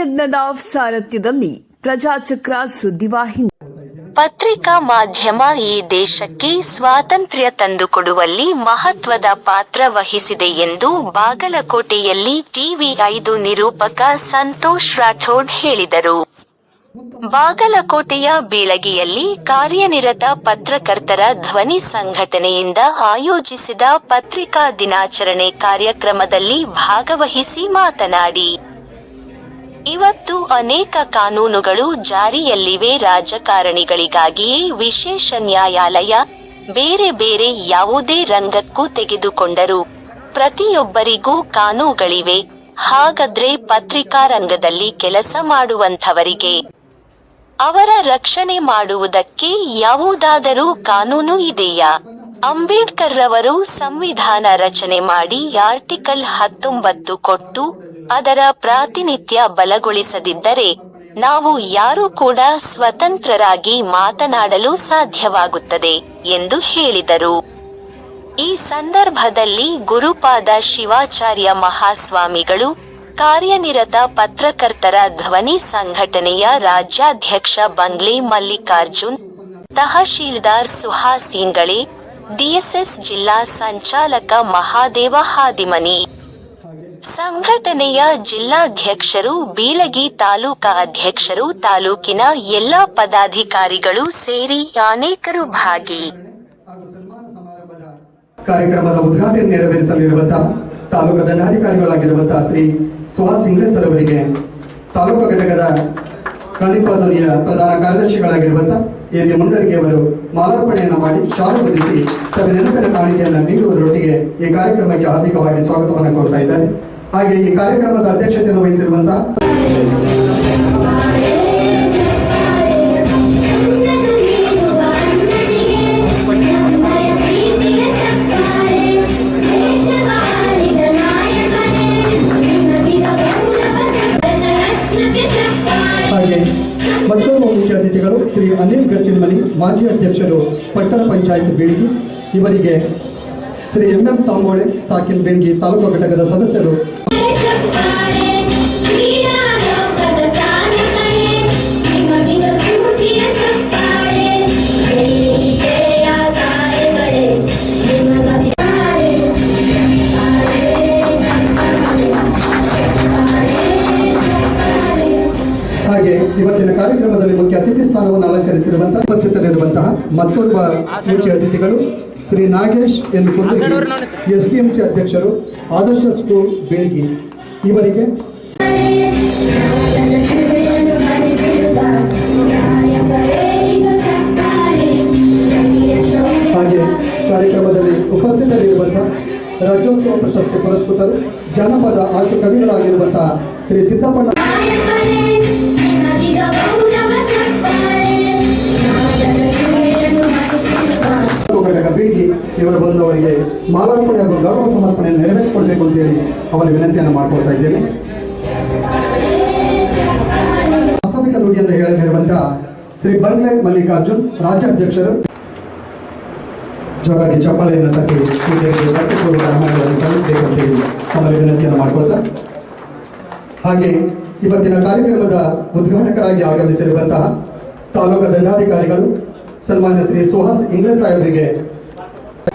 ಯಜ್ಞದ ಸಾರಥ್ಯದಲ್ಲಿ ಪ್ರಜಾಚಕ್ರ ಸುದ್ದಿವಾಹಿನಿ. ಪತ್ರಿಕಾ ಮಾಧ್ಯಮ ಈ ದೇಶಕ್ಕೆ ಸ್ವಾತಂತ್ರ್ಯ ತಂದುಕೊಡುವಲ್ಲಿ ಮಹತ್ವದ ಪಾತ್ರ ವಹಿಸಿದೆ ಎಂದು ಬಾಗಲಕೋಟೆಯಲ್ಲಿ ಟಿವಿ5 ನಿರೂಪಕ ಸಂತೋಷ್ ರಾಠೋಡ್ ಹೇಳಿದರು. ಬಾಗಲಕೋಟೆಯ ಬೀಳಗಿಯಲ್ಲಿ ಕಾರ್ಯನಿರತ ಪತ್ರಕರ್ತರ ಧ್ವನಿ ಸಂಘಟನೆಯಿಂದ ಆಯೋಜಿಸಿದ ಪತ್ರಿಕಾ ದಿನಾಚರಣೆ ಕಾರ್ಯಕ್ರಮದಲ್ಲಿ ಭಾಗವಹಿಸಿ ಮಾತನಾಡಿ, ಇವತ್ತು ಅನೇಕ ಕಾನೂನುಗಳು ಜಾರಿಯಲ್ಲಿವೆ. ರಾಜಕಾರಣಿಗಳಿಗಾಗಿಯೇ ವಿಶೇಷ ನ್ಯಾಯಾಲಯ, ಬೇರೆ ಬೇರೆ ಯಾವುದೇ ರಂಗಕ್ಕೂ ತೆಗೆದುಕೊಂಡರು ಪ್ರತಿಯೊಬ್ಬರಿಗೂ ಕಾನೂನುಗಳಿವೆ. ಹಾಗಾದ್ರೆ ಪತ್ರಿಕಾ ರಂಗದಲ್ಲಿ ಕೆಲಸ ಮಾಡುವಂಥವರಿಗೆ ಅವರ ರಕ್ಷಣೆ ಮಾಡುವುದಕ್ಕೆ ಯಾವುದಾದರೂ ಕಾನೂನು ಇದೆಯಾ? ಅಂಬೇಡ್ಕರ್ ರವರು ಸಂವಿಧಾನ ರಚನೆ ಮಾಡಿ ಆರ್ಟಿಕಲ್ 19 ಕೊಟ್ಟು ಅದರ ಪ್ರಾತಿನಿಧ್ಯ ಬಲಗೊಳಿಸದಿದ್ದರೆ ನಾವು ಯಾರೂ ಕೂಡ ಸ್ವತಂತ್ರರಾಗಿ ಮಾತನಾಡಲು ಸಾಧ್ಯವಾಗುತ್ತದೆ ಎಂದು ಹೇಳಿದರು. ಈ ಸಂದರ್ಭದಲ್ಲಿ ಗುರುಪಾದ ಶಿವಾಚಾರ್ಯ ಮಹಾಸ್ವಾಮಿಗಳು, ಕಾರ್ಯನಿರತ ಪತ್ರಕರ್ತರ ಧ್ವನಿ ಸಂಘಟನೆಯ ರಾಜ್ಯಾಧ್ಯಕ್ಷ ಬಂಗ್ಲೆ ಮಲ್ಲಿಕಾರ್ಜುನ್, ತಹಶೀಲ್ದಾರ್ ಸುಹಾಸ್ ಇಂಗಳೆ, ಡಿಎಸ್ಎಸ್ ಜಿಲ್ಲಾ ಸಂಚಾಲಕ ಮಹಾದೇವ ಹಾದಿಮನಿ, ಸಂಘಟನೆಯ ಜಿಲ್ಲಾಧ್ಯಕ್ಷರು, ಬೀಳಗಿ ತಾಲೂಕಾ ಅಧ್ಯಕ್ಷರು, ತಾಲೂಕಿನ ಎಲ್ಲಾ ಪದಾಧಿಕಾರಿಗಳು ಸೇರಿ ಅನೇಕರು ಭಾಗಿ. ಕಾರ್ಯಕ್ರಮದ ಉದ್ಘಾಟನೆ ನೆರವೇರಿಸಲಿರುವಂತಹ ತಾಲೂಕಾ ದಂಡಾಧಿಕಾರಿಗಳಾಗಿರುವಂತಹ ಶ್ರೀ ಸುಹಾಸ್ ಇಂಗ್ಳೆ ಸರ್ ಅವರಿಗೆ, ತಾಲೂಕು ಘಟಕದ ಕಲಿಪಾಧ್ವನಿಯ ಪ್ರಧಾನ ಕಾರ್ಯದರ್ಶಿಗಳಾಗಿರುವಂತಹ ಎ.ವಿ. ಮುಂಡರ್ಗಿ ಅವರು ಮಾಲಾರ್ಪಣೆಯನ್ನು ಮಾಡಿ ಶಾಲು ಹೊದಿಸಿ ಸಭೆ ನೆನಪಿನ ಕಾಣಿಕೆಯನ್ನು ನೀಡುವುದರೊಟ್ಟಿಗೆ ಈ ಕಾರ್ಯಕ್ರಮಕ್ಕೆ ಹಾರ್ದಿಕವಾಗಿ ಸ್ವಾಗತವನ್ನು ಕೋರ್ತಾ ಇದ್ದಾರೆ. ಹಾಗೆ ಈ ಕಾರ್ಯಕ್ರಮದ ಅಧ್ಯಕ್ಷತೆಯನ್ನು ವಹಿಸಿರುವಂತಹ ಮತ್ತೋರ್ವ ಮುಖ್ಯ ಅತಿಥಿಗಳು ಶ್ರೀ ಅನಿಲ್ ಗಚ್ಚಿನ್ಮನಿ, ಮಾಜಿ ಅಧ್ಯಕ್ಷರು ಪಟ್ಟಣ ಪಂಚಾಯತ್ ಬೀಳಗಿ. ಇವರಿಗೆ ಶ್ರೀ ಎಂ.ಎಂ. ತಾಂಬೋಳೆ, ಸಾಕಿನ್ ಬೀಳಗಿ ತಾಲೂಕು ಘಟಕದ ಸದಸ್ಯರು. ಹಾಗೆ ಇವತ್ತಿನ ಕಾರ್ಯಕ್ರಮದಲ್ಲಿ ಮುಖ್ಯ ಅತಿಥಿ ಸ್ಥಾನವನ್ನು ಅಲಂಕರಿಸಿರುವಂತಹ ಉಪಸ್ಥಿತರಿರುವಂತಹ ಮತ್ತೋರ್ವ ಮುಖ್ಯ ಅತಿಥಿಗಳು ಶ್ರೀ ನಾಗೇಶ್ ಎನ್ ಕುಂದರ್ಗಿ, ಎಸ್ಡಿಎಂಸಿ ಅಧ್ಯಕ್ಷರು, ಆದರ್ಶ ಸ್ಕೂಲ್ ಬೀಳಗಿ. ಇವರಿಗೆ ಹಾಗೆ ಕಾರ್ಯಕ್ರಮದಲ್ಲಿ ಉಪಸ್ಥಿತರಿರುವಂತಹ ರಾಜ್ಯೋತ್ಸವ ಪ್ರಶಸ್ತಿ ಪುರಸ್ಕೃತರು, ಜಾನಪದ ಆಶು ಕವಿಗಳಾಗಿರುವಂತಹ ಶ್ರೀ ಸಿದ್ದಪ್ಪಣ್ಣ ಘಟಕ ಬೀಳಗಿ ಇವರ ಬಂದವರಿಗೆ ಮಾಲಾರ್ಪಣೆ ಹಾಗೂ ಗೌರವ ಸಮರ್ಪಣೆಯನ್ನು ನೆರವೇರಿಸಿಕೊಳ್ಬೇಕು ಅಂತ ಹೇಳಿ ಅವರ ವಿನಂತಿಯನ್ನು ಮಾಡಿಕೊಳ್ತಾ ಇದ್ದೇನೆ. ವಾಸ್ತವಿಕ ನುಡಿಯನ್ನು ಹೇಳಲಿರುವಂತಹ ಶ್ರೀ ಬಂಗ್ಲೆ ಮಲ್ಲಿಕಾರ್ಜುನ್, ರಾಜ್ಯಾಧ್ಯಕ್ಷರು, ಜೋರಾಗಿ ಚಪ್ಪಾಳೆಯನ್ನು ತಟ್ಟಿ ಅವರ ವಿನಂತಿಯನ್ನು ಮಾಡಿಕೊಳ್ತಾ, ಹಾಗೆ ಇವತ್ತಿನ ಕಾರ್ಯಕ್ರಮದ ಉದ್ಘಾಟಕರಾಗಿ ಆಗಮಿಸಿರುವಂತಹ ತಾಲೂಕಾ ದಂಡಾಧಿಕಾರಿಗಳು ಸನ್ಮಾನ್ಯ ಶ್ರೀ ಸುಹಾಸ್ ಇಂಗ್ಳೆ ಸಾಹೇಬರಿಗೆ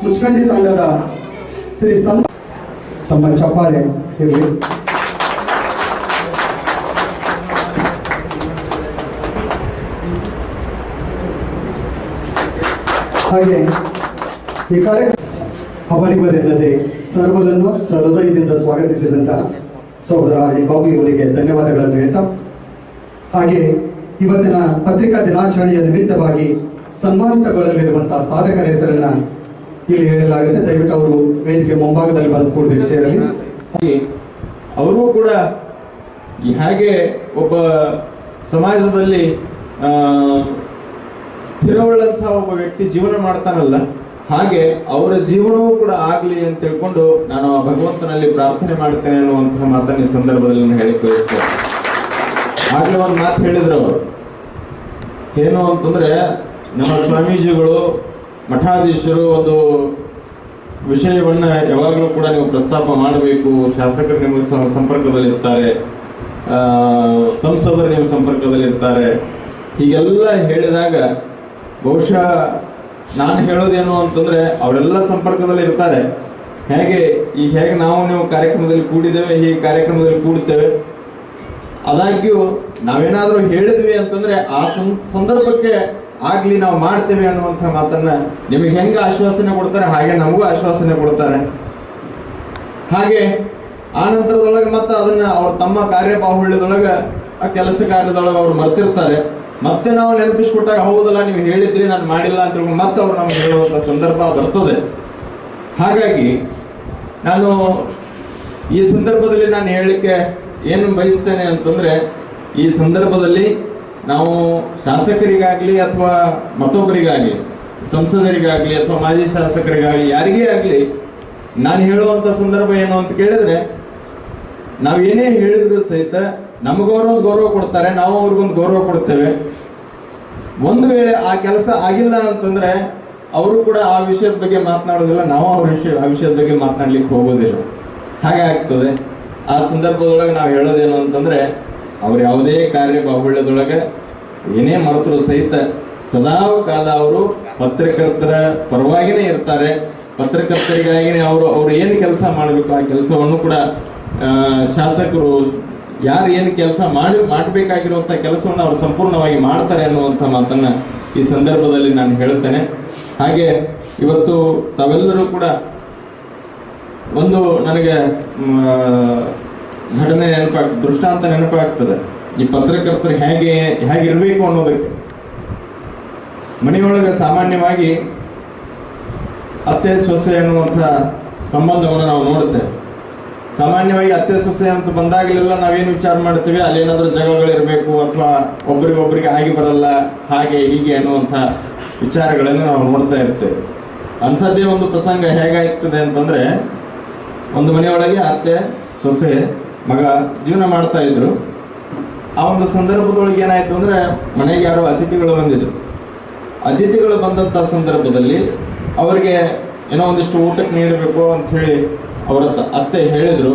ಮುಚ್ಕಂಡಿ ತಂಡದ ಶ್ರೀ ತಮ್ಮ ಚಪ್ಪಾಳೆ ಇರಲಿ. ಹಾಗೆ ಈ ಕಾರ್ಯಕ್ರಮ ಅವರಿವರೆಲ್ಲದೆ ಸರ್ವರನ್ನು ಸಹೃದಯದಿಂದ ಸ್ವಾಗತಿಸಿದಂತಹ ಸಹೋದರ ಆರ್ ಡಿ ಬಾಬು ಇವರಿಗೆ ಧನ್ಯವಾದಗಳನ್ನು ಹೇಳ್ತಾ, ಹಾಗೆ ಇವತ್ತಿನ ಪತ್ರಿಕಾ ದಿನಾಚರಣೆಯ ನಿಮಿತ್ತವಾಗಿ ಸನ್ಮಾನಿತಗೊಳ್ಳಲಿರುವಂತಹ ಸಾಧಕರ ಹೆಸರನ್ನ ಇಲ್ಲಿ ಹೇಳಲಾಗಿದೆ. ದಯವಿಟ್ಟು ಅವರು ವೇದಿಕೆ ಮುಂಭಾಗದಲ್ಲಿ ಬಂದು ಕೂಡಬೇಕು, ಸೇರಲಿ. ಅವರು ಕೂಡ ಹಾಗೆ ಒಬ್ಬ ಸಮಾಜದಲ್ಲಿ ಸ್ಥಿರವುಳ್ಳಂತಹ ಒಬ್ಬ ವ್ಯಕ್ತಿ ಜೀವನ ಮಾಡ್ತಾನಲ್ಲ, ಹಾಗೆ ಅವರ ಜೀವನವೂ ಕೂಡ ಆಗ್ಲಿ ಅಂತ ತಿಳ್ಕೊಂಡು ನಾನು ಭಗವಂತನಲ್ಲಿ ಪ್ರಾರ್ಥನೆ ಮಾಡ್ತೇನೆ ಅನ್ನುವಂತಹ ಮಾತನ್ನ ಈ ಸಂದರ್ಭದಲ್ಲಿ ನಾನು ಹೇಳಿಕ್ ಬಯಸ್ತೇನೆ. ಆಗ್ಲೇ ಒಂದು ಮಾತು ಹೇಳಿದ್ರು ಅವರು, ಏನು ಅಂತಂದ್ರೆ ನಮ್ಮ ಸ್ವಾಮೀಜಿಗಳು ಮಠಾಧೀಶರು ಒಂದು ವಿಷಯವನ್ನ ಯಾವಾಗಲೂ ಕೂಡ ನೀವು ಪ್ರಸ್ತಾಪ ಮಾಡಬೇಕು, ಶಾಸಕರು ನಿಮ್ಮ ಸಂಪರ್ಕದಲ್ಲಿ ಇರ್ತಾರೆ, ಸಂಸದರು ನಿಮ್ಮ ಸಂಪರ್ಕದಲ್ಲಿ ಇರ್ತಾರೆ. ಹೀಗೆಲ್ಲ ಹೇಳಿದಾಗ ಬಹುಶಃ ನಾನು ಹೇಳೋದೇನು ಅಂತಂದ್ರೆ ಅವರೆಲ್ಲ ಸಂಪರ್ಕದಲ್ಲಿ ಇರ್ತಾರೆ. ಹೇಗೆ ನಾವು ನೀವು ಕಾರ್ಯಕ್ರಮದಲ್ಲಿ ಕೂಡಿದ್ದೇವೆ, ಹೀಗೆ ಕಾರ್ಯಕ್ರಮದಲ್ಲಿ ಕೂಡುತ್ತೇವೆ. ಆದಾಗ್ಯೂ ನಾವೇನಾದ್ರೂ ಹೇಳಿದ್ವಿ ಅಂತಂದ್ರೆ ಆ ಸಂದರ್ಭಕ್ಕೆ ಆಗ್ಲಿ ನಾವು ಮಾಡ್ತೇವೆ ಅನ್ನುವಂಥ ಮಾತನ್ನ ನಿಮಗೆ ಹೆಂಗೆ ಆಶ್ವಾಸನೆ ಕೊಡ್ತಾರೆ ಹಾಗೆ ನಮಗೂ ಆಶ್ವಾಸನೆ ಕೊಡ್ತಾರೆ. ಹಾಗೆ ಆ ನಂತರದೊಳಗೆ ಮತ್ತೆ ಅದನ್ನ ಅವ್ರು ತಮ್ಮ ಕಾರ್ಯಬಾಹುಳ್ಯದೊಳಗೆ ಆ ಕೆಲಸ ಕಾರ್ಯದೊಳಗೆ ಅವ್ರು ಮರ್ತಿರ್ತಾರೆ. ಮತ್ತೆ ನಾವು ನೆನಪಿಸ್ಕೊಟ್ಟಾಗ ಹೌದಲ್ಲ ನೀವು ಹೇಳಿದ್ರಿ ನಾನು ಮಾಡಿಲ್ಲ ಅಂತ ತಿಳ್ಕೊಂಡು ಮತ್ತೆ ಅವ್ರು ನಮ್ಗೆ ಹೇಳುವಂಥ ಸಂದರ್ಭ ಬರ್ತದೆ. ಹಾಗಾಗಿ ನಾನು ಈ ಸಂದರ್ಭದಲ್ಲಿ ನಾನು ಹೇಳಲಿಕ್ಕೆ ಏನು ಬಯಸ್ತೇನೆ ಅಂತಂದ್ರೆ, ಈ ಸಂದರ್ಭದಲ್ಲಿ ನಾವು ಶಾಸಕರಿಗಾಗ್ಲಿ ಅಥವಾ ಮತ್ತೊಬ್ಬರಿಗಾಗ್ಲಿ, ಸಂಸದರಿಗಾಗ್ಲಿ ಅಥವಾ ಮಾಜಿ ಶಾಸಕರಿಗಾಗ್ಲಿ, ಯಾರಿಗೇ ಆಗಲಿ ನಾನು ಹೇಳುವಂತ ಸಂದರ್ಭ ಏನು ಅಂತ ಕೇಳಿದ್ರೆ, ನಾವೇನೇ ಹೇಳಿದ್ರು ಸಹಿತ ನಮಗವ್ರೊಂದು ಗೌರವ ಕೊಡ್ತಾರೆ, ನಾವು ಅವ್ರಿಗೊಂದು ಗೌರವ ಕೊಡ್ತೇವೆ. ಒಂದು ವೇಳೆ ಆ ಕೆಲಸ ಆಗಿಲ್ಲ ಅಂತಂದ್ರೆ ಅವರು ಕೂಡ ಆ ವಿಷಯದ ಬಗ್ಗೆ ಮಾತನಾಡೋದಿಲ್ಲ, ನಾವು ಆ ವಿಷಯದ ಬಗ್ಗೆ ಮಾತನಾಡ್ಲಿಕ್ಕೆ ಹೋಗೋದಿಲ್ಲ. ಹಾಗೆ ಆಗ್ತದೆ. ಆ ಸಂದರ್ಭದೊಳಗೆ ನಾವು ಹೇಳೋದೇನು ಅಂತಂದ್ರೆ, ಅವ್ರು ಯಾವುದೇ ಕಾರ್ಯ ಬಾಹುಳ್ಯದೊಳಗೆ ಏನೇ ಮರೆತರು ಸಹಿತ ಸದಾ ಕಾಲ ಅವರು ಪತ್ರಕರ್ತರ ಪರವಾಗಿನೇ ಇರ್ತಾರೆ. ಪತ್ರಕರ್ತರಿಗಾಗಿನೇ ಅವರು ಏನು ಕೆಲಸ ಮಾಡಬೇಕು ಆ ಕೆಲಸವನ್ನು ಕೂಡ ಶಾಸಕರು ಯಾರು ಏನು ಕೆಲಸ ಮಾಡಬೇಕಾಗಿರುವಂಥ ಕೆಲಸವನ್ನು ಅವರು ಸಂಪೂರ್ಣವಾಗಿ ಮಾಡ್ತಾರೆ ಅನ್ನುವಂಥ ಮಾತನ್ನ ಈ ಸಂದರ್ಭದಲ್ಲಿ ನಾನು ಹೇಳ್ತೇನೆ. ಹಾಗೆ ಇವತ್ತು ತಾವೆಲ್ಲರೂ ಕೂಡ ಒಂದು ನನಗೆ ಘಟನೆ ದೃಷ್ಟಾಂತ ನೆನಪಾಗ್ತದೆ. ಈ ಪತ್ರಕರ್ತರು ಹೇಗಿರಬೇಕು ಅನ್ನೋದಕ್ಕೆ. ಮನೆಯೊಳಗೆ ಸಾಮಾನ್ಯವಾಗಿ ಅತ್ತೆ ಸೊಸೆ ಅನ್ನುವಂಥ ಸಂಬಂಧವನ್ನು ನಾವು ನೋಡುತ್ತೇವೆ. ಸಾಮಾನ್ಯವಾಗಿ ಅತ್ತೆ ಸೊಸೆ ಅಂತ ಬಂದಾಗಲೆಲ್ಲ ನಾವೇನು ವಿಚಾರ ಮಾಡ್ತೀವಿ, ಅಲ್ಲೇನಾದ್ರೂ ಜಗಳಗಳಿರಬೇಕು ಅಥವಾ ಒಬ್ರಿಗೊಬ್ರಿಗೆ ಆಗಿ ಬರಲ್ಲ, ಹಾಗೆ ಹೀಗೆ ಅನ್ನುವಂಥ ವಿಚಾರಗಳನ್ನು ನಾವು ನೋಡ್ತಾ ಇರ್ತೇವೆ. ಅಂಥದ್ದೇ ಒಂದು ಪ್ರಸಂಗ ಹೇಗಾಗ್ತದೆ ಅಂತಂದ್ರೆ, ಒಂದು ಮನೆಯೊಳಗೆ ಅತ್ತೆ ಸೊಸೆ ಮಗ ಜೀವನ ಮಾಡ್ತಾ ಇದ್ರು. ಆ ಒಂದು ಸಂದರ್ಭದೊಳಗೆ ಏನಾಯ್ತು ಅಂದ್ರೆ, ಮನೆಗೆ ಯಾರೋ ಅತಿಥಿಗಳು ಬಂದಿದ್ರು. ಅತಿಥಿಗಳು ಬಂದಂಥ ಸಂದರ್ಭದಲ್ಲಿ ಅವರಿಗೆ ಏನೋ ಒಂದಿಷ್ಟು ಊಟಕ್ಕೆ ನೀಡಬೇಕು ಅಂತ ಹೇಳಿ ಅವರ ಅತ್ತೆ ಹೇಳಿದ್ರು.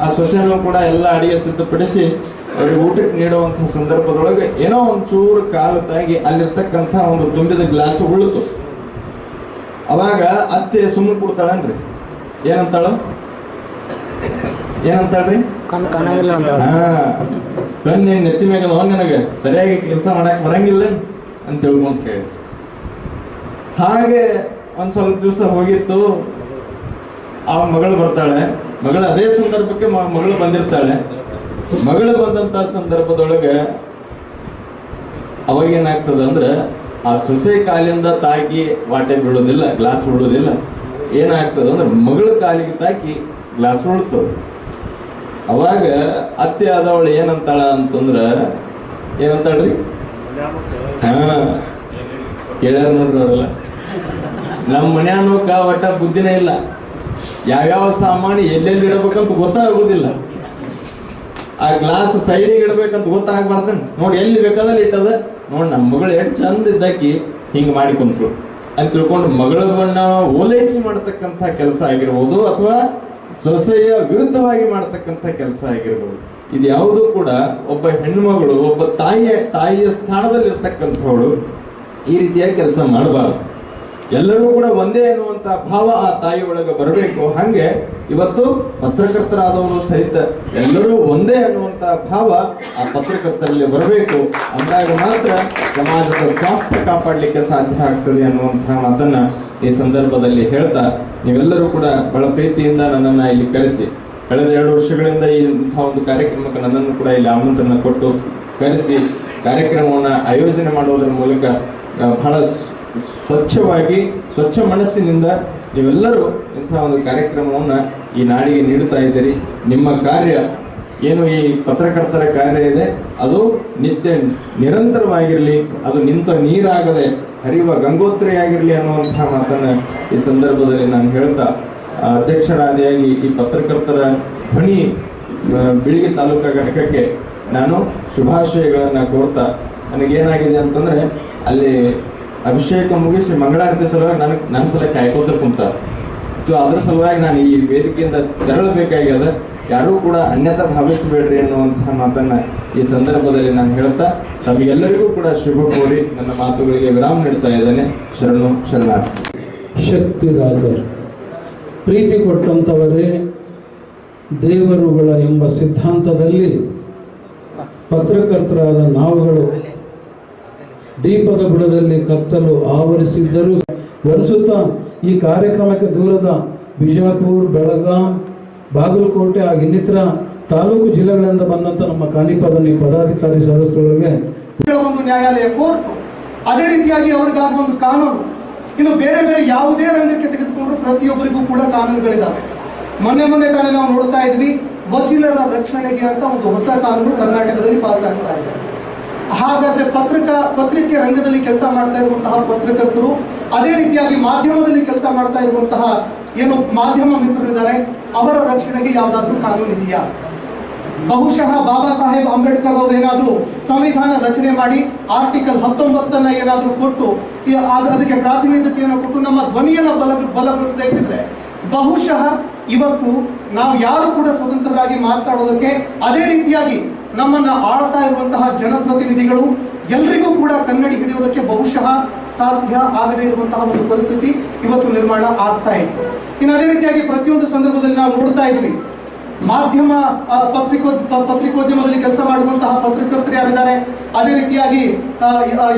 ಆ ಸೊಸೆನೂ ಕೂಡ ಎಲ್ಲ ಅಡಿಗೆ ಸಿದ್ಧಪಡಿಸಿ ಅವ್ರಿಗೆ ಊಟಕ್ಕೆ ನೀಡುವಂಥ ಸಂದರ್ಭದೊಳಗೆ ಏನೋ ಒಂಚೂರು ಕಾಲು ತಾಗಿ ಅಲ್ಲಿರ್ತಕ್ಕಂಥ ಒಂದು ತುಂಬಿದ ಗ್ಲಾಸ್ ಉಳಿತು. ಅವಾಗ ಅತ್ತೆ ಸುಮ್ಮನೆ ಕೊಡ್ತಾಳನ್ರಿ, ಏನಂತಾಳ್ರಿ ಕಣ್ಣು ನೆತ್ತಿ ಮ್ಯಾಗ ನನಗೆ ಸರಿಯಾಗಿ ಕೆಲಸ ಮಾಡಕ್ ಬರಂಗಿಲ್ಲ ಅಂತ ತಿಳ್ಕೊಂತ ಹೇಳಿ. ಹಾಗೆ ಒಂದ್ ಸ್ವಲ್ಪ ದಿವಸ ಹೋಗಿತ್ತು. ಆ ಮಗಳು ಬರ್ತಾಳೆ. ಮಗಳು ಅದೇ ಸಂದರ್ಭಕ್ಕೆ ಮಗಳು ಬಂದಿರ್ತಾಳೆ. ಮಗಳು ಬಂದಂತ ಸಂದರ್ಭದೊಳಗೆ ಅವಾಗ ಏನಾಗ್ತದೆ ಅಂದ್ರೆ, ಆ ಸೊಸೆ ಕಾಲಿಂದ ತಾಕಿ ವಾಟೆ ಬೀಳೋದಿಲ್ಲ, ಗ್ಲಾಸ್ ಬೀಳೋದಿಲ್ಲ. ಏನಾಗ್ತದೆ ಅಂದ್ರೆ ಮಗಳ ಕಾಲಿಗೆ ತಾಕಿ ಗ್ಲಾಸ್ ಉಳ್ತದೆ. ಅವಾಗ ಅತ್ತೆ ಆದವಳು ಏನಂತಾಳ ಅಂತಂದ್ರ, ಏನಂತಾಳ್ರಿ? ಕೇಳ್ಯಾರ ನೋಡ್ರಿ ಅವರೆಲ್ಲ. ನಮ್ಮ ಮನ್ಯಾನೋಕ ಒಟ್ಟ ಬುದ್ಧಿನೇ ಇಲ್ಲ. ಯಾವ್ಯಾವ ಸಾಮಾನು ಎಲ್ಲೆಲ್ಲಿ ಇಡಬೇಕಂತ ಗೊತ್ತಾಗೋದಿಲ್ಲ. ಆ ಗ್ಲಾಸ್ ಸೈಡಿಗೆ ಇಡಬೇಕಂತ ಗೊತ್ತಾಗ್ಬಾರ್ದನ್ ನೋಡಿ, ಎಲ್ಲಿ ಬೇಕಾದಲ್ಲಿ ಇಟ್ಟದ ನೋಡಿ. ನಮ್ಮ ಮಗಳು ಎಷ್ಟು ಚಂದ ಇದ್ದಾಕಿ ಹಿಂಗೆ ಮಾಡಿ ಕುಂತ್ರು ಅಂತ ತಿಳ್ಕೊಂಡು ಮಗಳನ್ನ ಓಲೈಸಿ ಮಾಡತಕ್ಕಂಥ ಕೆಲಸ ಆಗಿರ್ಬೋದು, ಅಥವಾ ಸೊಸೆಯ ವಿರುದ್ಧವಾಗಿ ಮಾಡತಕ್ಕಂಥ ಕೆಲಸ ಆಗಿರ್ಬೋದು. ಇದು ಯಾವುದೂ ಕೂಡ ಒಬ್ಬ ಹೆಣ್ಮಗಳು, ಒಬ್ಬ ತಾಯಿಯ ಸ್ಥಾನದಲ್ಲಿ ಇರ್ತಕ್ಕಂಥವಳು ಈ ರೀತಿಯ ಕೆಲಸ ಮಾಡಬಾರ್ದು. ಎಲ್ಲರೂ ಕೂಡ ಒಂದೇ ಅನ್ನುವಂಥ ಭಾವ ಆ ತಾಯಿ ಒಳಗೆ ಬರಬೇಕು. ಹಾಗೆ ಇವತ್ತು ಪತ್ರಕರ್ತರಾದವರು ಸಹಿತ ಎಲ್ಲರೂ ಒಂದೇ ಅನ್ನುವಂಥ ಭಾವ ಆ ಪತ್ರಕರ್ತರಲ್ಲಿ ಬರಬೇಕು. ಅಂದಾಗ ಮಾತ್ರ ಸಮಾಜದ ಸ್ವಾಸ್ಥ್ಯ ಕಾಪಾಡಲಿಕ್ಕೆ ಸಾಧ್ಯ ಆಗ್ತದೆ ಅನ್ನುವಂತಹ ಮಾತನ್ನ ಈ ಸಂದರ್ಭದಲ್ಲಿ ಹೇಳ್ತಾ, ನೀವೆಲ್ಲರೂ ಕೂಡ ಬಹಳ ಪ್ರೀತಿಯಿಂದ ನನ್ನನ್ನು ಇಲ್ಲಿ ಕರೆಸಿ, ಕಳೆದ 2 ವರ್ಷಗಳಿಂದ ಇಂತಹ ಒಂದು ಕಾರ್ಯಕ್ರಮಕ್ಕೆ ನನ್ನನ್ನು ಕೂಡ ಇಲ್ಲಿ ಆಮಂತ್ರಣ ಕೊಟ್ಟು ಕರೆಸಿ ಕಾರ್ಯಕ್ರಮವನ್ನು ಆಯೋಜನೆ ಮಾಡುವುದರ ಮೂಲಕ ಬಹಳ ಸ್ವಚ್ಛವಾಗಿ, ಸ್ವಚ್ಛ ಮನಸ್ಸಿನಿಂದ ನೀವೆಲ್ಲರೂ ಇಂತಹ ಒಂದು ಕಾರ್ಯಕ್ರಮವನ್ನು ಈ ನಾಡಿಗೆ ನೀಡುತ್ತಾ ಇದ್ದೀರಿ. ನಿಮ್ಮ ಕಾರ್ಯ ಏನು ಈ ಪತ್ರಕರ್ತರ ಕಾರ್ಯ ಇದೆ, ಅದು ನಿತ್ಯ ನಿರಂತರವಾಗಿರಲಿ, ಅದು ನಿಂತ ನೀರಾಗದೆ ಹರಿಯುವ ಗಂಗೋತ್ರಿಯಾಗಿರಲಿ ಅನ್ನುವಂತಹ ಮಾತನ್ನು ಈ ಸಂದರ್ಭದಲ್ಲಿ ನಾನು ಹೇಳ್ತಾ, ಅಧ್ಯಕ್ಷರಾದಿಯಾಗಿ ಈ ಪತ್ರಕರ್ತರ ಧ್ವನಿ ಬಿಳಿಗಿ ತಾಲೂಕಾ ಘಟಕಕ್ಕೆ ನಾನು ಶುಭಾಶಯಗಳನ್ನು ಕೋರ್ತಾ, ನನಗೇನಾಗಿದೆ ಅಂತಂದರೆ, ಅಲ್ಲಿ ಅಭಿಷೇಕ ಮುಗಿಸಿ ಮಂಗಳಾರತಿ ಸಲುವಾಗಿ ನನ್ನ ಸಲ ಕಾಯ್ಕೋತ ಕುಂತ. ಸೊ ಅದ್ರ ಸಲುವಾಗಿ ನಾನು ಈ ವೇದಿಕೆಯಿಂದ ತೆರಳಬೇಕಾಗ್ಯದ. ಯಾರೂ ಕೂಡ ಅನ್ಯತಾ ಭಾವಿಸಬೇಡ್ರಿ ಅನ್ನುವಂತಹ ಮಾತನ್ನ ಈ ಸಂದರ್ಭದಲ್ಲಿ ನಾನು ಹೇಳ್ತಾ ತಮಗೆಲ್ಲರಿಗೂ ಕೂಡ ಶುಭ ಕೋರಿ ನನ್ನ ಮಾತುಗಳಿಗೆ ವಿರಾಮ ನೀಡ್ತಾ ಇದ್ದೇನೆ. ಶರಣು ಶರಣಾರ್ಥಿ. ಶಕ್ತಿದಾತರು, ಪ್ರೀತಿ ಕೊಟ್ಟಂಥವರೇ ದೇವರುಗಳ ಎಂಬ ಸಿದ್ಧಾಂತದಲ್ಲಿ ಪತ್ರಕರ್ತರಾದ ನಾವುಗಳು ದೀಪದ ಬುಡದಲ್ಲಿ ಕತ್ತಲು ಆವರಿಸಿದ್ದರೂ ವರ್ಷುತ್ತಾ ಈ ಕಾರ್ಯಕ್ರಮಕ್ಕೆ ದೂರದ ಬಿಜಾಪುರ, ಬೆಳಗಾಂ, ಬಾಗಲಕೋಟೆ ಹಾಗೂ ಇನ್ನಿತರ ತಾಲೂಕು ಜಿಲ್ಲೆಗಳಿಂದ ಬಂದಂಥ ನಮ್ಮ ಕಾನಿಪಾದನಿ ಪದಾಧಿಕಾರಿ ಸದಸ್ಯರಿಗೆ ಒಂದು ನ್ಯಾಯಾಲಯ, ಕೋರ್ಟ್, ಅದೇ ರೀತಿಯಾಗಿ ಅವ್ರಿಗಾದ ಒಂದು ಕಾನೂನು, ಇನ್ನು ಬೇರೆ ಬೇರೆ ಯಾವುದೇ ರಂಗಕ್ಕೆ ತೆಗೆದುಕೊಂಡ್ರು ಪ್ರತಿಯೊಬ್ಬರಿಗೂ ಕೂಡ ಕಾನೂನುಗಳಿದ್ದಾವೆ. ಮೊನ್ನೆ ತಾನೇ ನಾವು ನೋಡ್ತಾ ಇದ್ವಿ, ವಕೀಲರ ರಕ್ಷಣೆಗೆ ಅಂತ ಒಂದು ಹೊಸ ಕಾನೂನು ಕರ್ನಾಟಕದಲ್ಲಿ ಪಾಸ್ ಆಗ್ತಾ ಇದೆ. ಹಾಗಾದ್ರೆ ಪತ್ರಿಕೆ ರಂಗದಲ್ಲಿ ಕೆಲಸ ಮಾಡ್ತಾ ಇರುವಂತಹ ಪತ್ರಕರ್ತರು, ಅದೇ ರೀತಿಯಾಗಿ ಮಾಧ್ಯಮದಲ್ಲಿ ಕೆಲಸ ಮಾಡ್ತಾ ಇರುವಂತಹ ಏನು ಮಾಧ್ಯಮ ಮಿತ್ರರಿದ್ದಾರೆ, ಅವರ ರಕ್ಷಣೆಗೆ ಯಾವುದಾದ್ರೂ ಕಾನೂನು ಇದೆಯಾ? ಬಹುಶಃ ಬಾಬಾ ಸಾಹೇಬ್ ಅಂಬೇಡ್ಕರ್ ಅವರು ಏನಾದರೂ ಸಂವಿಧಾನ ರಚನೆ ಮಾಡಿ ಆರ್ಟಿಕಲ್ 19 ಏನಾದರೂ ಕೊಟ್ಟು ಅದಕ್ಕೆ ಪ್ರಾತಿನಿಧ್ಯತೆಯನ್ನು ಕೊಟ್ಟು ನಮ್ಮ ಧ್ವನಿಯನ್ನು ಬಲಗೊಳಿಸದೇ ಇದ್ದಿದ್ರೆ ಬಹುಶಃ ಇವತ್ತು ನಾವು ಯಾರು ಕೂಡ ಸ್ವತಂತ್ರರಾಗಿ ಮಾತನಾಡೋದಕ್ಕೆ, ಅದೇ ರೀತಿಯಾಗಿ ನಮ್ಮನ್ನ ಆಳ್ತಾ ಇರುವಂತಹ ಜನಪ್ರತಿನಿಧಿಗಳು ಎಲ್ರಿಗೂ ಕೂಡ ಕನ್ನಡಿ ಹಿಡಿಯೋದಕ್ಕೆ ಬಹುಶಃ ಸಾಧ್ಯ ಆಗದೇ ಇರುವಂತಹ ಒಂದು ಪರಿಸ್ಥಿತಿ ಇವತ್ತು ನಿರ್ಮಾಣ ಆಗ್ತಾ ಇತ್ತು. ಇನ್ನು ಅದೇ ರೀತಿಯಾಗಿ ಪ್ರತಿಯೊಂದು ಸಂದರ್ಭದಲ್ಲಿ ನಾವು ನೋಡ್ತಾ ಇದ್ವಿ, ಮಾಧ್ಯಮ ಪತ್ರಿಕೋದ್ಯಮದಲ್ಲಿ ಕೆಲಸ ಮಾಡುವಂತಹ ಪತ್ರಕರ್ತರು ಯಾರಿದ್ದಾರೆ, ಅದೇ ರೀತಿಯಾಗಿ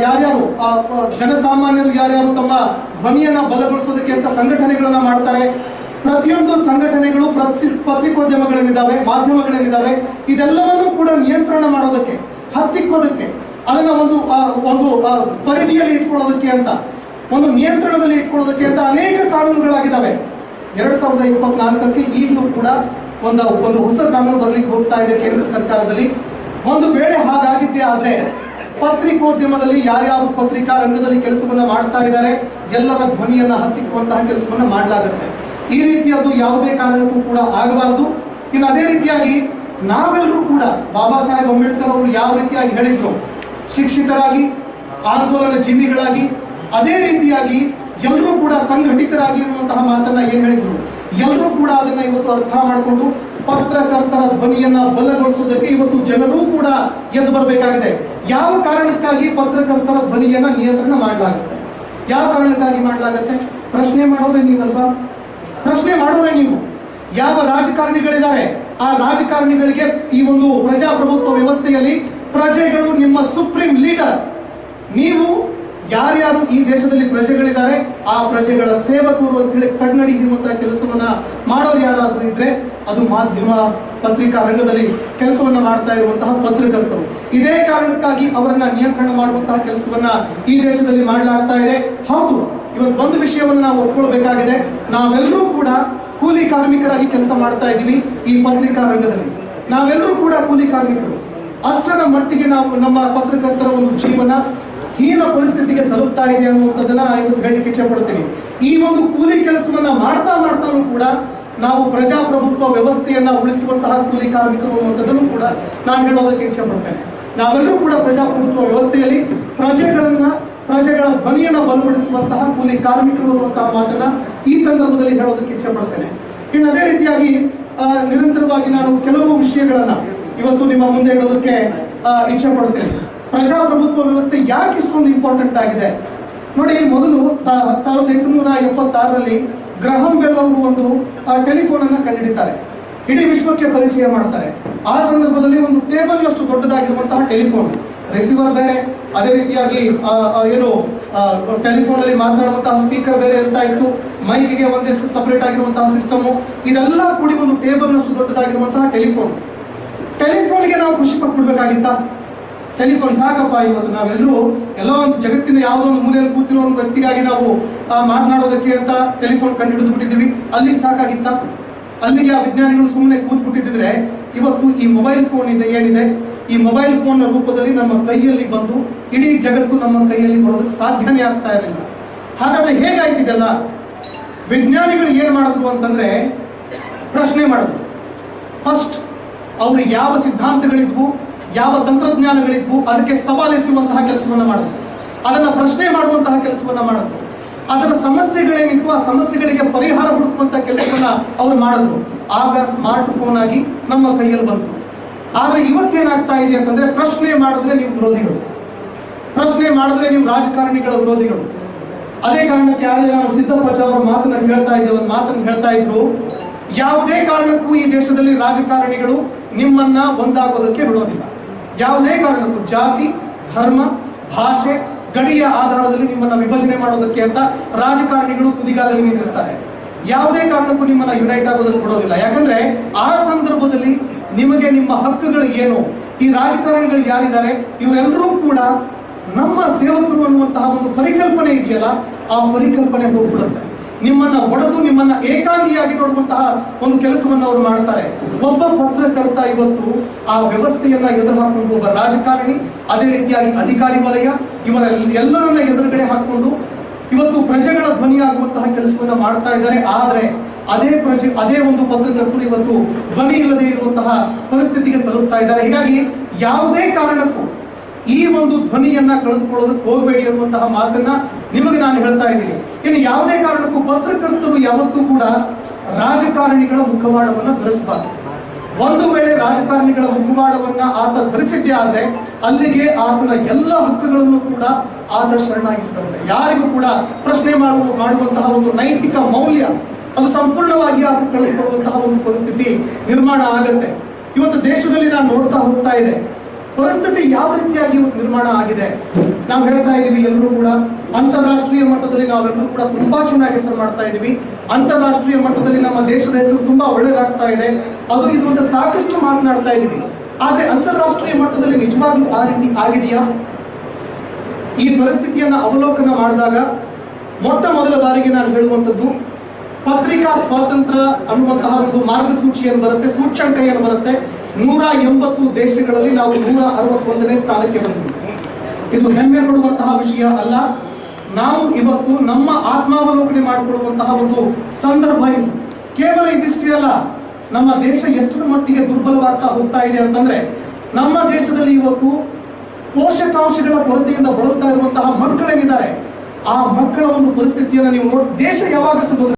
ಯಾರ್ಯಾರು ಜನಸಾಮಾನ್ಯರು ಯಾರ್ಯಾರು ತಮ್ಮ ಧ್ವನಿಯನ್ನ ಬಲಗೊಳಿಸೋದಕ್ಕೆ ಅಂತ ಸಂಘಟನೆಗಳನ್ನ ಮಾಡ್ತಾರೆ. ಪ್ರತಿಯೊಂದು ಸಂಘಟನೆಗಳು ಪತ್ರಿಕೋದ್ಯಮಗಳೇನಿದ್ದಾವೆ, ಮಾಧ್ಯಮಗಳೇನಿದ್ದಾವೆ, ಇದೆಲ್ಲವನ್ನೂ ಕೂಡ ನಿಯಂತ್ರಣ ಮಾಡೋದಕ್ಕೆ, ಹತ್ತಿಕ್ಕೋದಕ್ಕೆ, ಅದನ್ನ ಒಂದು ಪರಿಧಿಯಲ್ಲಿ ಇಟ್ಕೊಳ್ಳೋದಕ್ಕೆ ಅಂತ, ಒಂದು ನಿಯಂತ್ರಣದಲ್ಲಿ ಇಟ್ಕೊಳ್ಳೋದಕ್ಕೆ ಅಂತ ಅನೇಕ ಕಾನೂನುಗಳಾಗಿದ್ದಾವೆ. 2024ಕ್ಕೆ ಈಗಲೂ ಕೂಡ ಒಂದು ಹೊಸ ಕಾನೂನು ಬರ್ಲಿಕ್ಕೆ ಹೋಗ್ತಾ ಇದೆ ಕೇಂದ್ರ ಸರ್ಕಾರದಲ್ಲಿ. ಒಂದು ವೇಳೆ ಹಾಗಾಗಿದ್ದೇ ಆದ್ರೆ ಪತ್ರಿಕೋದ್ಯಮದಲ್ಲಿ ಯಾರ್ಯಾರು ಪತ್ರಿಕಾ ರಂಗದಲ್ಲಿ ಕೆಲಸವನ್ನ ಮಾಡ್ತಾ ಇದ್ದಾರೆ ಎಲ್ಲರ ಧ್ವನಿಯನ್ನ ಹತ್ತಿಕ್ಕುವಂತಹ ಕೆಲಸವನ್ನ ಮಾಡಲಾಗುತ್ತೆ. ಈ ರೀತಿಯದ್ದು ಯಾವುದೇ ಕಾರಣಕ್ಕೂ ಕೂಡ ಆಗಬಾರದು. ಇನ್ನು ಅದೇ ರೀತಿಯಾಗಿ ನಾವೆಲ್ಲರೂ ಕೂಡ ಬಾಬಾ ಸಾಹೇಬ್ ಅಂಬೇಡ್ಕರ್ ಅವರು ಯಾವ ರೀತಿಯಾಗಿ ಹೇಳಿದ್ರು, ಶಿಕ್ಷಿತರಾಗಿ, ಆಂದೋಲನ ಜೀವಿಗಳಾಗಿ, ಅದೇ ರೀತಿಯಾಗಿ ಎಲ್ಲರೂ ಕೂಡ ಸಂಘಟಿತರಾಗಿ ಎನ್ನುವಂತಹ ಮಾತನ್ನ ಏನ್ ಹೇಳಿದ್ರು, ಎಲ್ಲರೂ ಕೂಡ ಅದನ್ನ ಇವತ್ತು ಅರ್ಥ ಮಾಡಿಕೊಂಡು ಪತ್ರಕರ್ತರ ಧ್ವನಿಯನ್ನ ಬಲಗೊಳಿಸುವುದಕ್ಕೆ ಇವತ್ತು ಜನರು ಕೂಡ ಎದ್ದು ಬರಬೇಕಾಗಿದೆ. ಯಾವ ಕಾರಣಕ್ಕಾಗಿ ಪತ್ರಕರ್ತರ ಧ್ವನಿಯನ್ನ ನಿಯಂತ್ರಣ ಮಾಡಲಾಗುತ್ತೆ? ಯಾವ ಕಾರಣಕ್ಕಾಗಿ ಮಾಡಲಾಗುತ್ತೆ? ಪ್ರಶ್ನೆ ಮಾಡೋರೆ ನೀವಲ್ವಾ? ಪ್ರಶ್ನೆ ಮಾಡೋರೆ ನೀವು. ಯಾವ ರಾಜಕಾರಣಿಗಳಿದ್ದಾರೆ ಆ ರಾಜಕಾರಣಿಗಳಿಗೆ ಈ ಒಂದು ಪ್ರಜಾಪ್ರಭುತ್ವ ವ್ಯವಸ್ಥೆಯಲ್ಲಿ ಪ್ರಜೆಗಳು ನಿಮ್ಮ ಸುಪ್ರೀಂ ಲೀಡರ್. ನೀವು ಯಾರ್ಯಾರು ಈ ದೇಶದಲ್ಲಿ ಪ್ರಜೆಗಳಿದ್ದಾರೆ ಆ ಪ್ರಜೆಗಳ ಸೇವಕರು ಅಂತ ಹೇಳಿ ಕನ್ನಡಿ ಹಿಡಿಯುವಂತಹ ಕೆಲಸವನ್ನ ಮಾಡೋರು ಯಾರಾದ್ರೂ ಇದ್ರೆ ಅದು ಮಾಧ್ಯಮ ಪತ್ರಿಕಾ ರಂಗದಲ್ಲಿ ಕೆಲಸವನ್ನ ಮಾಡ್ತಾ ಇರುವಂತಹ ಪತ್ರಕರ್ತರು. ಇದೇ ಕಾರಣಕ್ಕಾಗಿ ಅವರನ್ನ ನಿಯಂತ್ರಣ ಮಾಡುವಂತಹ ಕೆಲಸವನ್ನ ಈ ದೇಶದಲ್ಲಿ ಮಾಡಲಾಗ್ತಾ ಇದೆ. ಹೌದು, ಇವತ್ತು ಒಂದು ವಿಷಯವನ್ನು ನಾವು ಒಪ್ಕೊಳ್ಬೇಕಾಗಿದೆ, ನಾವೆಲ್ಲರೂ ಕೂಡ ಕೂಲಿ ಕಾರ್ಮಿಕರಾಗಿ ಕೆಲಸ ಮಾಡ್ತಾ ಇದ್ದೀವಿ. ಈ ಪತ್ರಿಕಾ ರಂಗದಲ್ಲಿ ನಾವೆಲ್ಲರೂ ಕೂಡ ಕೂಲಿ ಕಾರ್ಮಿಕರು. ಅಷ್ಟರ ಮಟ್ಟಿಗೆ ನಾವು ನಮ್ಮ ಪತ್ರಕರ್ತರ ಒಂದು ಜೀವನ ಹೀನ ಪರಿಸ್ಥಿತಿಗೆ ತಲುಪ್ತಾ ಇದೆ ಅನ್ನುವಂಥದ್ದನ್ನ ನಾನು ಇವತ್ತು ಹೇಳಲಿಕ್ಕೆ ಇಚ್ಛೆ ಪಡ್ತೀನಿ. ಈ ಒಂದು ಕೂಲಿ ಕೆಲಸವನ್ನ ಮಾಡ್ತಾನು ಕೂಡ ನಾವು ಪ್ರಜಾಪ್ರಭುತ್ವ ವ್ಯವಸ್ಥೆಯನ್ನ ಉಳಿಸುವಂತಹ ಕೂಲಿ ಕಾರ್ಮಿಕರು ಅನ್ನುವಂಥದ್ದನ್ನು ಕೂಡ ನಾನು ಹೇಳೋದಕ್ಕೆ ಇಚ್ಛೆ ಪಡ್ತೇನೆ. ನಾವೆಲ್ಲರೂ ಕೂಡ ಪ್ರಜಾಪ್ರಭುತ್ವ ವ್ಯವಸ್ಥೆಯಲ್ಲಿ ಪ್ರಜೆಗಳ ಧ್ವನಿಯನ್ನ ಬಲಪಡಿಸುವಂತಹ ಕೂಲಿ ಕಾರ್ಮಿಕರು ಅನ್ನುವಂತಹ ಮಾತನ್ನ ಈ ಸಂದರ್ಭದಲ್ಲಿ ಹೇಳೋದಕ್ಕೆ ಇಚ್ಛೆ ಪಡ್ತೇನೆ. ಇನ್ನು ಅದೇ ರೀತಿಯಾಗಿ ನಿರಂತರವಾಗಿ ನಾನು ಕೆಲವು ವಿಷಯಗಳನ್ನ ಇವತ್ತು ನಿಮ್ಮ ಮುಂದೆ ಹೇಳೋದಕ್ಕೆ ಇಚ್ಛೆ ಪಡ್ತೇನೆ. ಪ್ರಜಾಪ್ರಭುತ್ವ ವ್ಯವಸ್ಥೆ ಯಾಕೆ ಇಷ್ಟೊಂದು ಇಂಪಾರ್ಟೆಂಟ್ ಆಗಿದೆ ನೋಡಿ. ಮೊದಲು 1876ರಲ್ಲಿ ಗ್ರಹಂ ಬೆಲ್ ಅವರು ಒಂದು ಟೆಲಿಫೋನ್ ಅನ್ನ ಕಂಡುಹಿಡಿತಾರೆ, ಇಡೀ ವಿಶ್ವಕ್ಕೆ ಪರಿಚಯ ಮಾಡ್ತಾರೆ. ಆ ಸಂದರ್ಭದಲ್ಲಿ ಒಂದು ಟೇಬಲ್ ನಷ್ಟು ದೊಡ್ಡದಾಗಿರುವಂತಹ ಟೆಲಿಫೋನ್, ರಿಸೀವರ್ ಬೇರೆ, ಅದೇ ರೀತಿಯಾಗಿ ಟೆಲಿಫೋನ್ ಅಲ್ಲಿ ಮಾತನಾಡುವಂತಹ ಸ್ಪೀಕರ್ ಬೇರೆ ಇರ್ತಾ ಇತ್ತು, ಮೈಕ್ಗೆ ಒಂದೇ ಸಪರೇಟ್ ಆಗಿರುವಂತಹ ಸಿಸ್ಟಮ್, ಇದೆಲ್ಲ ಕೂಡಿ ಒಂದು ಟೇಬಲ್ ನಷ್ಟು ದೊಡ್ಡದಾಗಿರುವಂತಹ ಟೆಲಿಫೋನ್ಗೆ ನಾವು ಖುಷಿ ಪಟ್ಬಿಡ್ಬೇಕಾಗಿತ್ತ? ಟೆಲಿಫೋನ್ ಸಾಕಪ್ಪ, ಇವತ್ತು ನಾವೆಲ್ಲರೂ ಎಲ್ಲೋ ಒಂದು ಜಗತ್ತಿನ ಯಾವುದೋ ಒಂದು ಮೂಲೆಯಲ್ಲಿ ಕೂತಿರೋ ಒಂದು ವ್ಯಕ್ತಿಗಾಗಿ ನಾವು ಮಾತನಾಡೋದಕ್ಕೆ ಅಂತ ಟೆಲಿಫೋನ್ ಕಂಡು ಹಿಡಿದು ಬಿಟ್ಟಿದ್ದೀವಿ, ಅಲ್ಲಿಗೆ ಸಾಕಾಗಿತ್ತ? ಅಲ್ಲಿಗೆ ಆ ವಿಜ್ಞಾನಿಗಳು ಸುಮ್ಮನೆ ಕೂತ್ಬಿಟ್ಟಿದ್ರೆ ಇವತ್ತು ಈ ಮೊಬೈಲ್ ಫೋನ್ ಏನಿದೆ, ಈ ಮೊಬೈಲ್ ಫೋನ್ ರೂಪದಲ್ಲಿ ನಮ್ಮ ಕೈಯಲ್ಲಿ ಬಂದು ಇಡೀ ಜಗತ್ತು ನಮ್ಮ ಕೈಯಲ್ಲಿ ಬರೋದಕ್ಕೆ ಸಾಧ್ಯನೇ ಆಗ್ತಾ ಇರಲಿಲ್ಲ. ಹಾಗಾದ್ರೆ ಹೇಗಾಯ್ತಿದೆಲ್ಲ? ವಿಜ್ಞಾನಿಗಳು ಏನ್ ಮಾಡಿದ್ರು ಅಂತಂದ್ರೆ ಪ್ರಶ್ನೆ ಮಾಡಿದ್ರು. ಫಸ್ಟ್ ಅವ್ರಿಗೆ ಯಾವ ಸಿದ್ಧಾಂತಗಳಿದ್ವು, ಯಾವ ತಂತ್ರಜ್ಞಾನಗಳಿದ್ವು, ಅದಕ್ಕೆ ಸವಾಲೆಸುವಂತಹ ಕೆಲಸವನ್ನ ಮಾಡಿದ್ರು, ಅದನ್ನ ಪ್ರಶ್ನೆ ಮಾಡುವಂತಹ ಕೆಲಸವನ್ನ ಮಾಡಿದ್ರು. ಅದರ ಸಮಸ್ಯೆಗಳೇನಿತ್ತು ಆ ಸಮಸ್ಯೆಗಳಿಗೆ ಪರಿಹಾರ ಹುಡುಕುವಂತ ಕೆಲಸವನ್ನ ಅವ್ರು ಮಾಡಿದ್ರು. ಆಗ ಸ್ಮಾರ್ಟ್ ಫೋನ್ ಆಗಿ ನಮ್ಮ ಕೈಯಲ್ಲಿ ಬಂತು. ಆದ್ರೆ ಇವತ್ತೇನಾಗ್ತಾ ಇದೆ ಅಂತಂದ್ರೆ ಪ್ರಶ್ನೆ ಮಾಡಿದ್ರೆ ನೀವು ವಿರೋಧಿಗಳು, ಪ್ರಶ್ನೆ ಮಾಡಿದ್ರೆ ನೀವು ರಾಜಕಾರಣಿಗಳ ವಿರೋಧಿಗಳು. ಅದೇ ಕಾರಣಕ್ಕೆ ಆಗಲೇ ನಾವು ಸಿದ್ದಪ್ಪ ಅವರ ಮಾತನ್ನ ಹೇಳ್ತಾ ಇದ್ರು, ಯಾವುದೇ ಕಾರಣಕ್ಕೂ ಈ ದೇಶದಲ್ಲಿ ರಾಜಕಾರಣಿಗಳು ನಿಮ್ಮನ್ನ ಒಂದಾಗೋದಕ್ಕೆ ಬಿಡೋದಿಲ್ಲ. ಯಾವುದೇ ಕಾರಣಕ್ಕೂ ಜಾತಿ, ಧರ್ಮ, ಭಾಷೆ, ಗಡಿಯ ಆಧಾರದಲ್ಲಿ ನಿಮ್ಮನ್ನ ವಿಭಜನೆ ಮಾಡೋದಕ್ಕೆ ಅಂತ ರಾಜಕಾರಣಿಗಳು ತುದಿಗಾಲಲ್ಲಿ ನಿಂತಿರ್ತಾರೆ. ಯಾವುದೇ ಕಾರಣಕ್ಕೂ ನಿಮ್ಮನ್ನ ಯುನೈಟ್ ಆಗೋದಕ್ಕೆ ಬಿಡೋದಿಲ್ಲ. ಯಾಕಂದ್ರೆ ಆ ಸಂದರ್ಭದಲ್ಲಿ ನಿಮಗೆ ನಿಮ್ಮ ಹಕ್ಕುಗಳು ಏನು, ಈ ರಾಜಕಾರಣಿಗಳು ಯಾರಿದ್ದಾರೆ ಇವರೆಲ್ಲರೂ ಕೂಡ ನಮ್ಮ ಸೇವಕರು ಅನ್ನುವಂತಹ ಒಂದು ಪರಿಕಲ್ಪನೆ ಇದೆಯಲ್ಲ, ಆ ಪರಿಕಲ್ಪನೆ ಹೋಗ್ಬಿಡುತ್ತೆ. ನಿಮ್ಮನ್ನ ಒಡೆದು ನಿಮ್ಮನ್ನ ಏಕಾಂಗಿಯಾಗಿ ನೋಡುವಂತಹ ಒಂದು ಕೆಲಸವನ್ನು ಅವರು ಮಾಡ್ತಾರೆ. ಒಬ್ಬ ಪತ್ರಕರ್ತ ಇವತ್ತು ಆ ವ್ಯವಸ್ಥೆಯನ್ನ ಎದುರು ಹಾಕೊಂಡು, ಒಬ್ಬ ರಾಜಕಾರಣಿ, ಅದೇ ರೀತಿಯಾಗಿ ಅಧಿಕಾರಿ ವಲಯ, ಇವರೆಲ್ಲರನ್ನ ಎದುರುಗಡೆ ಹಾಕೊಂಡು ಇವತ್ತು ಪ್ರಜೆಗಳ ಧ್ವನಿಯಾಗುವಂತಹ ಕೆಲಸವನ್ನ ಮಾಡ್ತಾ ಇದ್ದಾರೆ. ಆದ್ರೆ ಅದೇ ಒಂದು ಪತ್ರಕರ್ತರು ಇವತ್ತು ಧ್ವನಿ ಇಲ್ಲದೆ ಇರುವಂತಹ ಪರಿಸ್ಥಿತಿಗೆ ತಲುಪ್ತಾ ಇದ್ದಾರೆ. ಹೀಗಾಗಿ ಯಾವುದೇ ಕಾರಣಕ್ಕೂ ಈ ಒಂದು ಧ್ವನಿಯನ್ನ ಕಳೆದುಕೊಳ್ಳೋದಕ್ಕೆ ಹೋಗಬೇಡಿ ಅನ್ನುವಂತಹ ಮಾತನ್ನ ನಿಮಗೆ ನಾನು ಹೇಳ್ತಾ ಇದ್ದೀನಿ. ಇನ್ನು ಯಾವುದೇ ಕಾರಣಕ್ಕೂ ಪತ್ರಕರ್ತರು ಯಾವತ್ತೂ ಕೂಡ ರಾಜಕಾರಣಿಗಳ ಮುಖವಾಡವನ್ನ ಧರಿಸಬಾರದು. ಒಂದು ವೇಳೆ ರಾಜಕಾರಣಿಗಳ ಮುಖವಾಡವನ್ನ ಆತ ಧರಿಸಿದ್ದೇ ಆದ್ರೆ ಅಲ್ಲಿಗೆ ಆತನ ಎಲ್ಲ ಹಕ್ಕುಗಳನ್ನು ಕೂಡ ಆತ ಶರಣಾಗಿಸಿದಂತೆ. ಯಾರಿಗೂ ಕೂಡ ಪ್ರಶ್ನೆ ಮಾಡುವಂತಹ ಒಂದು ನೈತಿಕ ಮೌಲ್ಯ ಅದು ಸಂಪೂರ್ಣವಾಗಿ ಆತ ಕಳೆದುಕೊಳ್ಳುವಂತಹ ಒಂದು ಪರಿಸ್ಥಿತಿ ನಿರ್ಮಾಣ ಆಗತ್ತೆ. ಇವತ್ತು ದೇಶದಲ್ಲಿ ನಾನು ನೋಡ್ತಾ ಹೋಗ್ತಾ ಇದೆ ಪರಿಸ್ಥಿತಿ ಯಾವ ರೀತಿಯಾಗಿ ಇವತ್ತು ನಿರ್ಮಾಣ ಆಗಿದೆ. ನಾವು ಹೇಳ್ತಾ ಇದೀವಿ ಎಲ್ಲರೂ ಕೂಡ ಅಂತಾರಾಷ್ಟ್ರೀಯ ಮಟ್ಟದಲ್ಲಿ ನಾವೆಲ್ಲರೂ ಕೂಡ ತುಂಬಾ ಚೆನ್ನಾಗಿ ಹೆಸರು ಮಾಡ್ತಾ ಇದೀವಿ. ಅಂತಾರಾಷ್ಟ್ರೀಯ ಮಟ್ಟದಲ್ಲಿ ನಮ್ಮ ದೇಶದ ಹೆಸರು ತುಂಬಾ ಒಳ್ಳೇದಾಗ್ತಾ ಇದೆ, ಅದು ಇದು ಅಂತ ಸಾಕಷ್ಟು ಮಾತನಾಡ್ತಾ ಇದೀವಿ. ಆದ್ರೆ ಅಂತಾರಾಷ್ಟ್ರೀಯ ಮಟ್ಟದಲ್ಲಿ ನಿಜವಾಗ್ಲೂ ಆ ರೀತಿ ಆಗಿದೆಯಾ? ಈ ಪರಿಸ್ಥಿತಿಯನ್ನ ಅವಲೋಕನ ಮಾಡಿದಾಗ ಮೊಟ್ಟ ಮೊದಲ ಬಾರಿಗೆ ನಾನು ಹೇಳುವಂಥದ್ದು, ಪತ್ರಿಕಾ ಸ್ವಾತಂತ್ರ್ಯ ಅನ್ನುವಂತಹ ಒಂದು ಮಾರ್ಗಸೂಚಿ ಏನು ಬರುತ್ತೆ, ಸೂಚ್ಯಂಕ ಏನು ಬರುತ್ತೆ, 180 ದೇಶಗಳಲ್ಲಿ ನಾವು 161ನೇ ಸ್ಥಾನಕ್ಕೆ ಬಂದಿದ್ದೀವಿ. ಇದು ಹೆಮ್ಮೆ ಪಡುವಂತಹ ವಿಷಯ ಅಲ್ಲ. ನಾವು ಇವತ್ತು ನಮ್ಮ ಆತ್ಮಾವಲೋಕನೆ ಮಾಡಿಕೊಳ್ಳುವಂತಹ ಒಂದು ಸಂದರ್ಭ ಇದು. ಕೇವಲ ಇದಿಷ್ಟೇ ಅಲ್ಲ, ನಮ್ಮ ದೇಶ ಎಷ್ಟರ ಮಟ್ಟಿಗೆ ದುರ್ಬಲವಾಗ್ತಾ ಹೋಗ್ತಾ ಇದೆ ಅಂತಂದ್ರೆ, ನಮ್ಮ ದೇಶದಲ್ಲಿ ಇವತ್ತು ಪೋಷಕಾಂಶಗಳ ಕೊರತೆಯಿಂದ ಬಳಲ್ತಾ ಇರುವಂತಹ ಮಕ್ಕಳೇನಿದ್ದಾರೆ, ಆ ಮಕ್ಕಳ ಒಂದು ಪರಿಸ್ಥಿತಿಯನ್ನು ನೀವು ನೋಡಿ, ದೇಶ ಯಾವಾಗ ಸಿಗೋದು